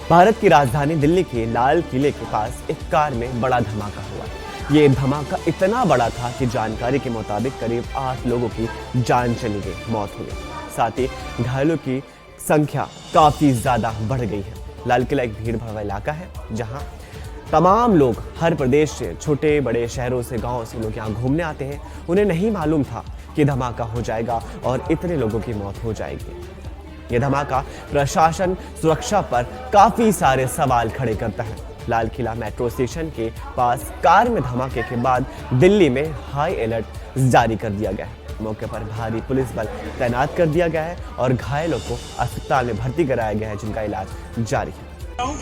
भारत की राजधानी दिल्ली के लाल किले के पास एक कार में बड़ा धमाका हुआ। ये धमाका इतना बड़ा था कि जानकारी के मुताबिक करीब 8 लोगों की जान चली गई, मौत हो गई। साथ ही घायलों की संख्या काफी ज्यादा बढ़ गई है। लाल किला एक भीड़ भाड़ इलाका है जहां तमाम लोग हर प्रदेश से, छोटे बड़े शहरों से, गांव से लोग यहाँ घूमने आते हैं। उन्हें नहीं मालूम था कि धमाका हो जाएगा और इतने लोगों की मौत हो जाएगी। यह धमाका प्रशासन सुरक्षा पर काफी सारे सवाल खड़े करता है। लाल किला मेट्रो स्टेशन के पास कार में धमाके के बाद दिल्ली में हाई अलर्ट जारी कर दिया गया है। मौके पर भारी पुलिस बल तैनात कर दिया गया है और घायलों को अस्पताल में भर्ती कराया गया है, जिनका इलाज जारी है।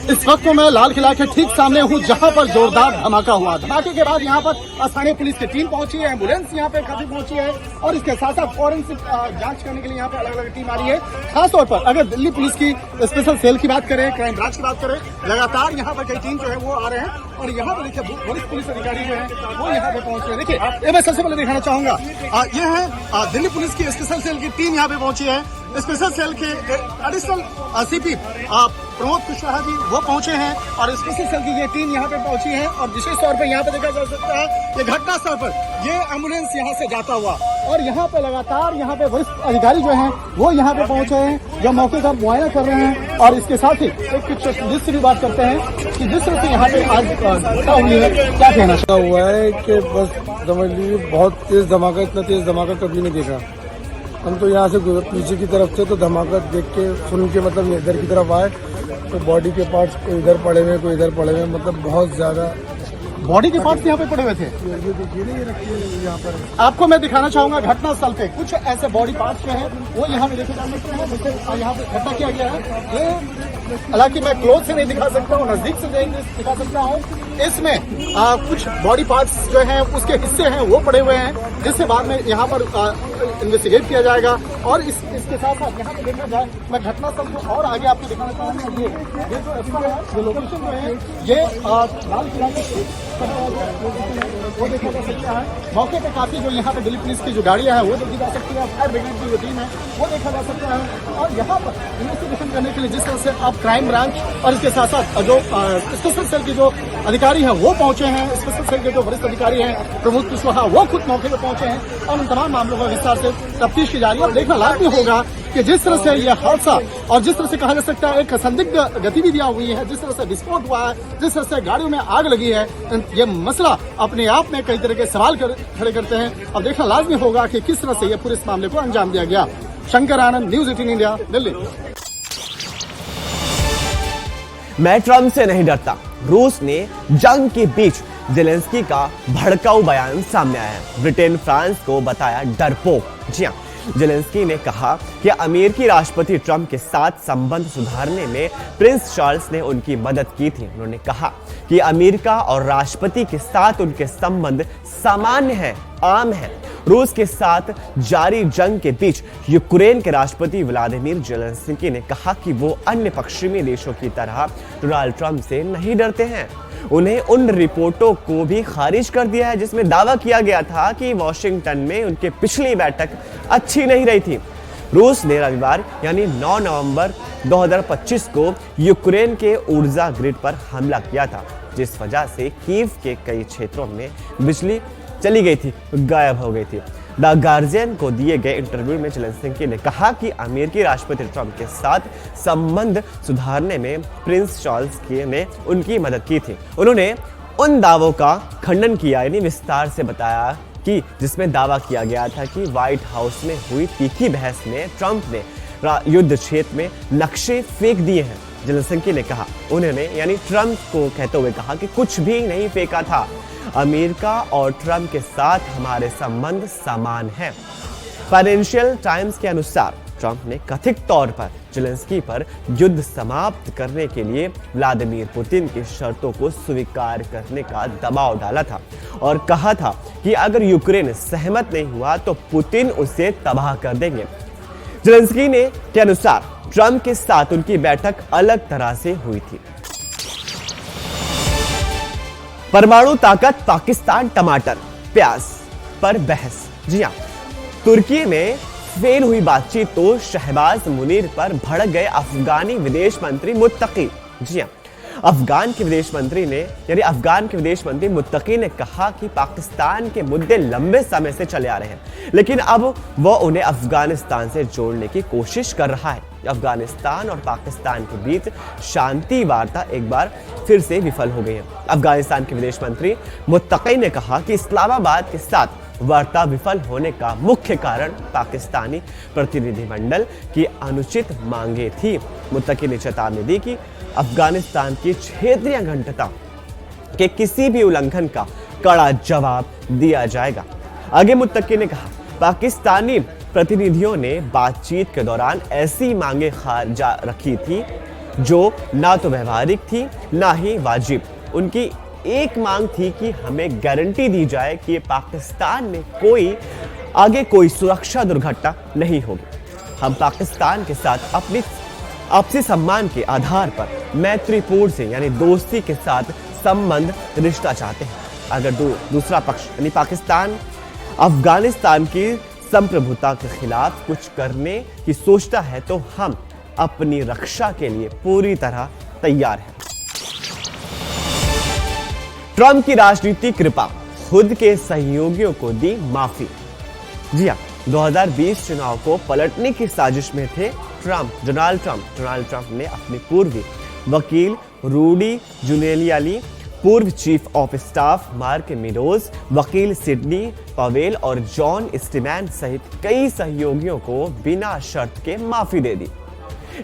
इस वक्त तो मैं लाल किला के ठीक सामने हूँ, जहाँ पर जोरदार धमाका हुआ। धमाके के बाद यहाँ पर स्थानीय पुलिस की टीम पहुंची है, एम्बुलेंस यहाँ पे काफी पहुंची है और इसके साथ साथ फॉरेंसिक जांच करने के लिए यहाँ पे अलग अलग टीम आ रही है। खासतौर पर अगर दिल्ली पुलिस की स्पेशल सेल की बात करें, क्राइम ब्रांच की बात करें, लगातार यहाँ पर कई टीम जो है वो आ रहे हैं और यहाँ पर देखिए वरिष्ठ पुलिस अधिकारी जो है वो यहाँ पे पहुंच रहे हैं। देखिए ये मैं सबसे पहले दिखाना चाहूंगा, ये है दिल्ली पुलिस की स्पेशल सेल की टीम यहाँ पे पहुंची है। स्पेशल सेल के एडिशनल सीपी प्रमोद कुशवाहा जी वो पहुंचे हैं और स्पेशल सेल की ये टीम यहाँ पे पहुंची है और विशेष तौर पे यहाँ पे देखा जा सकता है ये घटना स्थल पर ये एम्बुलेंस यहाँ से जाता हुआ और यहाँ पे लगातार यहाँ पे वरिष्ठ अधिकारी जो हैं वो यहाँ पे पहुंचे हैं, जो मौके का मुआयना कर रहे हैं। और इसके साथ ही एक कुछ जिससे भी बात करते हैं कि जिस तरह से यहाँ पे आज घटना हुई है, क्या कहना हुआ है कि बस समझ लीजिए बहुत तेज धमाका, इतना तेज धमाका कभी नहीं देखा। हम तो यहाँ से पीछे की तरफ से तो धमाका देख के सुन के मतलब इधर की तरफ आए तो बॉडी के पार्ट्स कोई इधर पड़े हुए कोई इधर पड़े हुए, मतलब बहुत ज्यादा बॉडी के पार्ट्स यहाँ पे पड़े हुए थे। ये देखिए ना, ये रखिए यहाँ पर। आपको मैं दिखाना चाहूंगा घटना स्थल पे कुछ ऐसे बॉडी पार्ट्स जो हैं वो यहाँ पे देखे जा सकते हैं। जैसे यहाँ पे घटना किया गया है, ये हालांकि मैं क्लोज से नहीं दिखा सकता हूँ, नजदीक से दिखा सकता हूँ। इसमें कुछ बॉडी पार्ट्स जो हैं उसके हिस्से हैं वो पड़े हुए हैं, जिससे बाद में यहाँ पर इन्वेस्टिगेट किया जाएगा। और इसके साथ साथ यहाँ पे देखा जाए, मैं घटना स्थल को और आगे आपको दिखाना चाहूंगा। ये जो स्थल है, जो लोकेशन जो है, ये लाल किला के वो देखा जा सकता है। मौके पे काफी जो यहाँ पे दिल्ली पुलिस की जो गाड़ियां हैं वो देखी जा सकती है, फायर ब्रिगेड की जो टीम है वो देखा जा सकता है। और यहाँ पर इन्वेस्टिगेशन करने के लिए जिस तरह से अब क्राइम ब्रांच और इसके साथ साथ जो स्पेशल सेल के जो अधिकारी हैं वो पहुंचे हैं, स्पेशल सेल के जो वरिष्ठ अधिकारी हैं प्रमोद कुशवाहा वो खुद मौके पर पहुंचे हैं और उन तमाम मामलों का विस्तार से तफ्तीश की जा रही है। और देखना लाजमी होगा कि जिस तरह से यह हादसा और जिस तरह से कहा जा सकता है एक संदिग्ध गतिविधियां हुई है, जिस तरह से विस्फोट हुआ है, जिस तरह से गाड़ियों में आग लगी है, ये मसला अपने आप में कई तरह के सवाल खड़े करते हैं। अब देखना लाजमी होगा कि किस तरह से यह पूरे इस मामले को अंजाम दिया गया। शंकर आनंद, न्यूज़ 18 इंडिया, दिल्ली। मैं ट्रंप से नहीं डरता, रूस ने जंग के बीच जेलेंस्की का भड़काऊ बयान सामने आया है। ब्रिटेन फ्रांस को बताया डरपोक। जी हाँ, जेलेंस्की ने कहा कि अमेरिकी राष्ट्रपति ट्रंप के साथ संबंध सुधारने में प्रिंस चार्ल्स ने उनकी मदद की थी। उन्होंने कहा कि अमेरिका और राष्ट्रपति के साथ उनके संबंध सामान्य है, आम है। रूस के साथ जारी जंग के बीच यूक्रेन के राष्ट्रपति व्लादिमीर जेलेंस्की ने कहा कि वो अन्य पश्चिमी देशों की तरह डोनाल्ड ट्रंप से नहीं डरते हैं। उन्हें उन रिपोर्टों को भी खारिज कर दिया है जिसमें दावा किया गया था कि वॉशिंगटन में उनकी पिछली बैठक अच्छी नहीं रही थी। रूस ने रविवार यानी 9 नवंबर 2025 को यूक्रेन के ऊर्जा ग्रिड पर हमला किया था, जिस वजह से कीव के कई क्षेत्रों में बिजली चली गई थी, गायब हो गई थी। द गार्जियन को दिए गए इंटरव्यू में जेलेंस्की ने कहा कि अमेरिकी राष्ट्रपति ट्रंप के साथ संबंध सुधारने में प्रिंस चार्ल्स ने उनकी मदद की थी। उन्होंने उन दावों का खंडन किया, यानी विस्तार से बताया कि जिसमें दावा किया गया था कि व्हाइट हाउस में हुई तीखी बहस में ट्रंप ने युद्ध क्षेत्र में नक्शे फेंक दिए हैं। जेलेंस्की ने कहा, उन्होंने यानी ट्रंप को कहते हुए कहा कि कुछ भी नहीं फेंका था। अमेरिका और ट्रंप के साथ हमारे संबंध समान हैं। फाइनेंशियल टाइम्स के अनुसार ट्रंप ने कथित तौर पर जेलेंस्की पर युद्ध समाप्त करने के लिए व्लादिमीर पुतिन की शर्तों को स्वीकार करने का दबाव डाला था और कहा था कि अगर यूक्रेन सहमत नहीं हुआ तो पुतिन उसे तबाह कर देंगे। जेलेंस्की के अनुसार ट्रंप के साथ उनकी बैठक अलग तरह से हुई थी। परमाणु ताकत, पाकिस्तान टमाटर प्याज पर बहस। जी हां, तुर्की में फेल हुई बातचीत तो शहबाज मुनीर पर भड़क गए अफगानी विदेश मंत्री मुत्तकी। जी हाँ, अफगान के विदेश मंत्री मुत्तकी ने कहा कि पाकिस्तान के मुद्दे लंबे समय से चले आ रहे हैं, लेकिन अब वह उन्हें अफगानिस्तान से जोड़ने की कोशिश कर रहा है। अफगानिस्तान और पाकिस्तान के बीच शांति वार्ता एक बार फिर से विफल हो गई है। अफगानिस्तान के विदेश मंत्री मुत्तकी ने कहा कि इस्लामाबाद के साथ वार्ता विफल होने का मुख्य कारण पाकिस्तानी प्रतिनिधिमंडल की अनुचित मांगे थी। मुत्तकी ने चेतावनी दी कि अफगानिस्तान की क्षेत्रीय अखंडता के किसी भी उल्लंघन का कड़ा जवाब दिया जाएगा। आगे मुत्तकी ने कहा, पाकिस्तानी प्रतिनिधियों ने बातचीत के दौरान ऐसी मांगे खारिजा रखी थी जो ना तो व्यवहारिक थी ना ही वाजिब। उनकी एक मांग थी कि हमें गारंटी दी जाए कि पाकिस्तान में आगे कोई सुरक्षा दुर्घटना नहीं होगी। हम पाकिस्तान के साथ अपनी आपसी सम्मान के आधार पर मैत्रीपूर्ण से यानी दोस्ती के साथ संबंध रिश्ता चाहते हैं। अगर दूसरा पक्ष यानी पाकिस्तान अफगानिस्तान की संप्रभुता के खिलाफ कुछ करने की सोचता है तो हम अपनी रक्षा के लिए पूरी तरह तैयार हैं। ट्रंप की राजनीतिक कृपा, खुद के सहयोगियों को दी माफी। जी हाँ, 2020 चुनाव को पलटने की साजिश में थे डोनाल्ड ट्रंप ने अपने पूर्वी वकील रूडी जुलियानी, पूर्व chief of staff mark meadows, वकील सिडनी पवेल और जॉन स्टीमैन सहित कई सहयोगियों को बिना शर्त के माफी दे दी।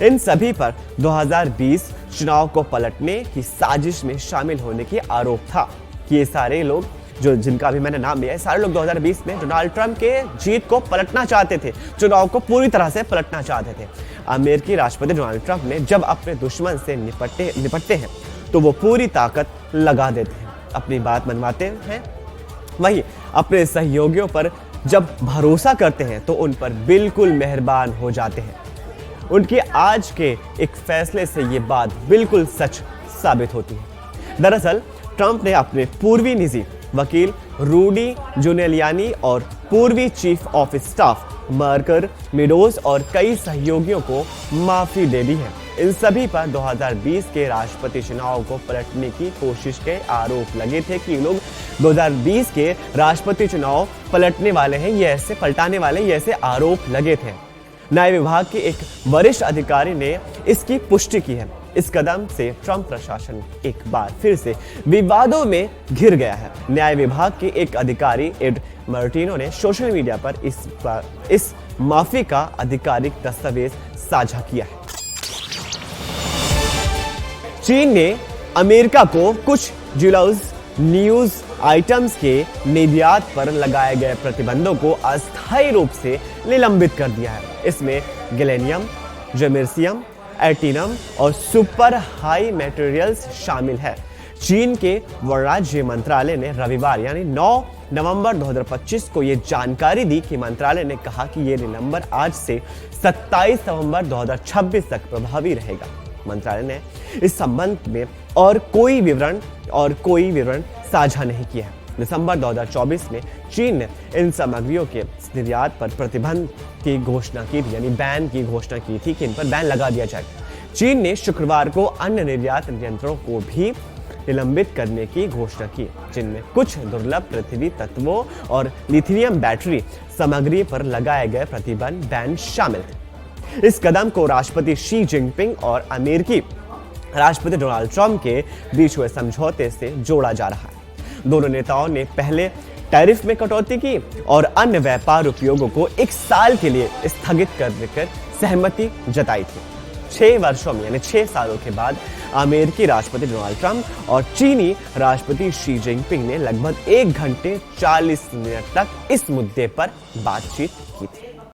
इन सभी पर 2020 चुनाव को पलटने की साजिश में शामिल होने की आरोप था कि ये सारे लोग जिनका भी मैंने नाम लिया है, सारे लोग 2020 में डोनाल्ड ट्रंप के जीत को पलटना चाहते थे, चुनाव को पूरी तरह से पलटना चाहते थे। अमेरिकी राष्ट्रपति डोनाल्ड ट्रंप ने जब अपने दुश्मन से निपटते हैं तो वो पूरी ताकत लगा देते हैं, अपनी बात मनवाते हैं। वहीं अपने सहयोगियों पर जब भरोसा करते हैं तो उन पर बिल्कुल मेहरबान हो जाते हैं। उनके आज के एक फैसले से ये बात बिल्कुल सच साबित होती है। दरअसल ट्रंप ने अपने पूर्वी निजी वकील रूडी जुलियानी और पूर्वी chief of staff mark meadows और कई सहयोगियों को माफी दे दी है। इन सभी पर 2020 के राष्ट्रपति चुनाव को पलटने की कोशिश के आरोप लगे थे कि लोग 2020 के राष्ट्रपति चुनाव पलटाने वाले हैं, ये ऐसे आरोप लगे थे। न्याय विभाग के एक वरिष्ठ अधिकारी ने इसकी पुष्टि की है। इस कदम से ट्रंप प्रशासन एक बार फिर से विवादों में घिर गया है। न्याय विभाग के एक अधिकारी एड मार्टिनो ने सोशल मीडिया पर इस माफी का आधिकारिक दस्तावेज साझा किया है। चीन ने अमेरिका को कुछ ज्वेलर्स न्यूज आइटम्स के निर्यात पर लगाए गए प्रतिबंधों को अस्थायी रूप से निलंबित कर दिया है। इसमें गैलेनियम, जर्मेनियम, एटिनम और सुपर हाई मटेरियल्स शामिल है। चीन के वाणिज्य मंत्रालय ने रविवार यानी 9 नवंबर 2025 को यह जानकारी दी कि मंत्रालय ने कहा कि यह निलंबन आज से 27 नवंबर 2026 तक प्रभावी रहेगा। मंत्रालय ने इस संबंध में और कोई विवरण साझा नहीं किया है। दिसंबर 2024 में चीन ने इन सामग्रियों के निर्यात पर प्रतिबंध की घोषणा की थी, यानी बैन की घोषणा की थी कि इन पर बैन लगा दिया जाए। चीन ने शुक्रवार को अन्य निर्यात नियंत्रणों को भी निलंबित करने की घोषणा की, जिनमें कुछ दुर्लभ पृथ्वी तत्वों और लिथियम बैटरी सामग्री पर लगाए गए प्रतिबंध बैन शामिल थे। इस कदम को राष्ट्रपति शी जिनपिंग और अमेरिकी राष्ट्रपति डोनाल्ड ट्रंप के बीच हुए समझौते से जोड़ा जा रहा है। दोनों नेताओं ने पहले टैरिफ में कटौती की और अन्य व्यापार उपयोगों को 1 साल के लिए स्थगित करने कर सहमति जताई थी। 6 वर्षों में यानी 6 सालों के बाद अमेरिकी राष्ट्रपति डोनाल्ड ट्रंप और चीनी राष्ट्रपति शी जिनपिंग ने लगभग 1 घंटे 40 मिनट तक इस मुद्दे पर बातचीत की थी।